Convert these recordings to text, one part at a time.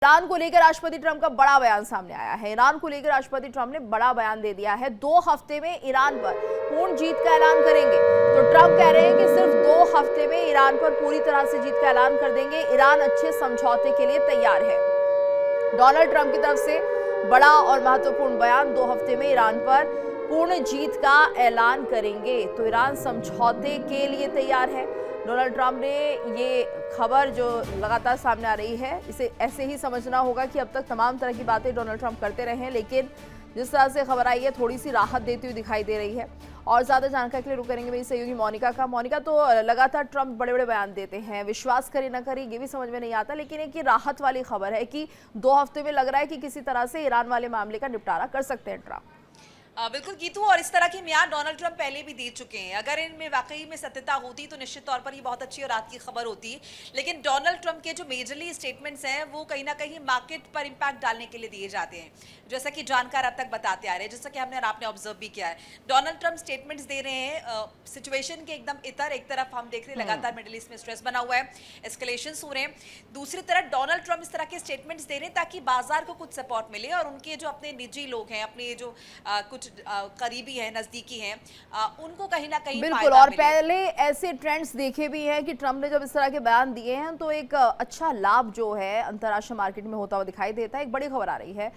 Iran को लेकर राष्ट्रपति ट्रंप का बड़ा बयान सामने आया है। ईरान को लेकर राष्ट्रपति ट्रंप ने बड़ा बयान दे दिया है। 2 हफ्ते में ईरान पर पूर्ण जीत का ऐलान करेंगे। तो ट्रंप कह रहे हैं कि सिर्फ 2 हफ्ते में ईरान पर पूरी तरह से जीत का ऐलान कर देंगे। ईरान अच्छे समझौते के लिए तैयार है। डोनाल्ड ट्रंप की तरफ से बड़ा और महत्वपूर्ण बयान, 2 हफ्ते में ईरान पर पूर्ण जीत का ऐलान करेंगे। तो ईरान समझौते के लिए तैयार है। डोनाल्ड ट्रंप ने ये खबर जो लगातार सामने आ रही है, इसे ऐसे ही समझना होगा कि अब तक तमाम तरह की बातें डोनाल्ड ट्रंप करते रहे हैं, लेकिन जिस तरह से खबर आई है थोड़ी सी राहत देती हुई दिखाई दे रही है। और ज़्यादा जानकारी के लिए रुक करेंगे मेरी सहयोगी मोनिका का। मोनिका, तो लगातार ट्रंप बड़े बड़े बयान देते हैं, विश्वास करे ना करे ये भी समझ में नहीं आता, लेकिन एक राहत वाली खबर है कि 2 हफ्ते में लग रहा है कि किसी तरह से ईरान वाले मामले का निपटारा कर सकते हैं ट्रंप। बिल्कुल गीतू, और इस तरह की म्याद डोनाल्ड ट्रंप पहले भी दे चुके हैं। अगर इनमें वाकई में सत्यता होती तो निश्चित तौर पर ये बहुत अच्छी और रात की खबर होती। लेकिन डोनाल्ड ट्रंप के जो मेजरली स्टेटमेंट्स हैं वो कहीं ना कहीं मार्केट पर इंपैक्ट डालने के लिए दिए जाते हैं, जैसा कि जानकार अब तक बताते आ रहे हैं, जैसा कि हमने और आपने ऑब्जर्व भी किया है। डोनाल्ड ट्रंप स्टेटमेंट्स दे रहे हैं सिचुएशन के एकदम इतर, एक तरफ हम देख रहे हैं लगातार मिडिल ईस्ट में स्ट्रेस बना हुआ है, एस्केलेशंस हो रहे हैं, दूसरी तरफ डोनाल्ड ट्रंप इस तरह के स्टेटमेंट्स दे रहे हैं ताकि बाजार को कुछ सपोर्ट मिले और उनके जो अपने निजी लोग हैं, अपने जो कुछ करीबी है, नजदीकी हैं, उनको कहीं ना कहीं बिल्कुल। और पहले ऐसे ट्रेंड्स देखे भी हैं कि ट्रंप ने जब इस तरह के बयान दिए हैं तो एक अच्छा लाभ जो है अंतर्राष्ट्रीय मार्केट में होता हुआ दिखाई देता है। एक बड़ी खबर आ रही है,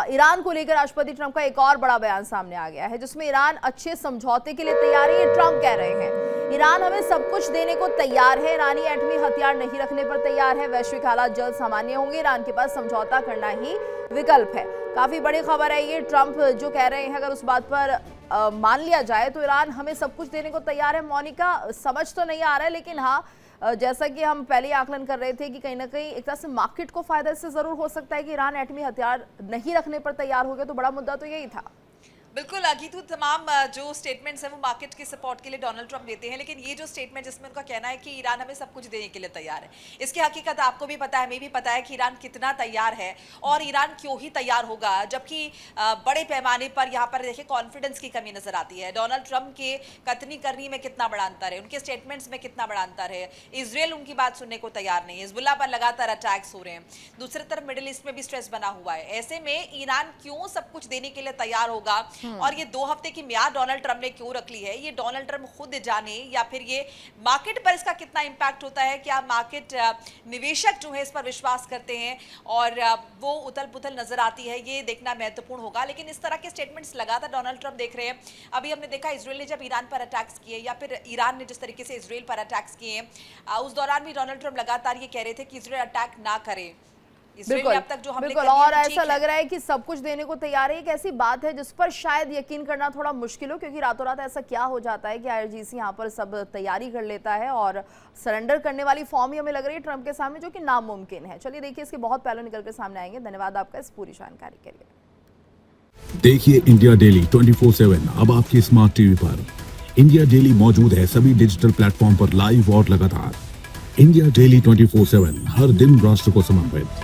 ईरान को लेकर राष्ट्रपति ट्रंप का एक और बड़ा बयान सामने आ गया है, जिसमें ईरान अच्छे समझौते के लिए तैयार है। ये ट्रंप कह रहे हैं ईरान हमें सब कुछ देने को तैयार है, ईरानी एटमी हथियार नहीं रखने पर तैयार है, वैश्विक हालात जल्द सामान्य होंगे, ईरान के पास समझौता करना ही विकल्प है। काफी बड़ी खबर है ये। ट्रंप जो कह रहे हैं, अगर उस बात पर मान लिया जाए तो ईरान हमें सब कुछ देने को तैयार है। मोनिका, समझ तो नहीं आ रहा है, लेकिन हाँ, जैसा कि हम पहले आकलन कर रहे थे कि कहीं ना कहीं एक तरह से मार्केट को फायदा इससे जरूर हो सकता है कि ईरान एटमी हथियार नहीं रखने पर तैयार हो गया। तो बड़ा मुद्दा तो यही था। बिल्कुल गीतू, तमाम जो स्टेटमेंट्स हैं वो मार्केट के सपोर्ट के लिए डोनाल्ड ट्रंप देते हैं, लेकिन ये जो स्टेटमेंट जिसमें उनका कहना है कि ईरान हमें सब कुछ देने के लिए तैयार है, इसकी हकीकत आपको भी पता है, हमें भी पता है कि ईरान कितना तैयार है और ईरान क्यों ही तैयार होगा, जबकि बड़े पैमाने पर यहाँ पर देखिए कॉन्फिडेंस की कमी नजर आती है। डोनाल्ड ट्रंप के कथनी करनी में कितना बड़ा अंतर है, उनके स्टेटमेंट्स में कितना बड़ा अंतर है। इसराइल उनकी बात सुनने को तैयार नहीं है, हिजबुल्लाह पर लगातार अटैक्स हो रहे हैं, दूसरी तरफ मिडिल ईस्ट में भी स्ट्रेस बना हुआ है। ऐसे में ईरान क्यों सब कुछ देने के लिए तैयार होगा और ये 2 हफ्ते की म्याद डोनाल्ड ट्रंप ने क्यों रख ली है, ये डोनाल्ड ट्रंप खुद जाने, या फिर ये मार्केट पर इसका कितना इंपैक्ट होता है, क्या मार्केट निवेशक जो है इस पर विश्वास करते हैं और वो उथल पुथल नजर आती है, ये देखना महत्वपूर्ण होगा। लेकिन इस तरह के स्टेटमेंट्स लगातार डोनाल्ड ट्रंप देख रहे हैं। अभी हमने देखा इसराइल ने जब ईरान पर अटैक्स किए, या फिर ईरान ने जिस तरीके से इसराइल पर अटैक्स किए, उस दौरान भी डोनाल्ड ट्रंप लगातार ये कह रहे थे कि इसराइल अटैक ना करे। बिल्कुल, अब तक जो बिल्कुल। और ऐसा लग रहा है कि सब कुछ देने को तैयार है। एक ऐसी बात है जिस पर शायद यकीन करना थोड़ा मुश्किल हो, क्योंकि रातों रात ऐसा क्या हो जाता है कि आईआरजीसी यहाँ पर सब तैयारी कर लेता है और सरेंडर करने वाली फॉर्म ही हमें लग रही है ट्रंप के सामने, जो कि नामुमकिन है। चलिए देखिए, इसके बहुत पहलू निकल कर सामने आएंगे। धन्यवाद आपका इस पूरी जानकारी के लिए। देखिए इंडिया डेली 24/7 अब आपकी स्मार्ट टीवी पर। इंडिया डेली मौजूद है सभी डिजिटल प्लेटफॉर्म पर लाइव और लगातार। इंडिया डेली 24/7 हर दिन राष्ट्र को समर्पित।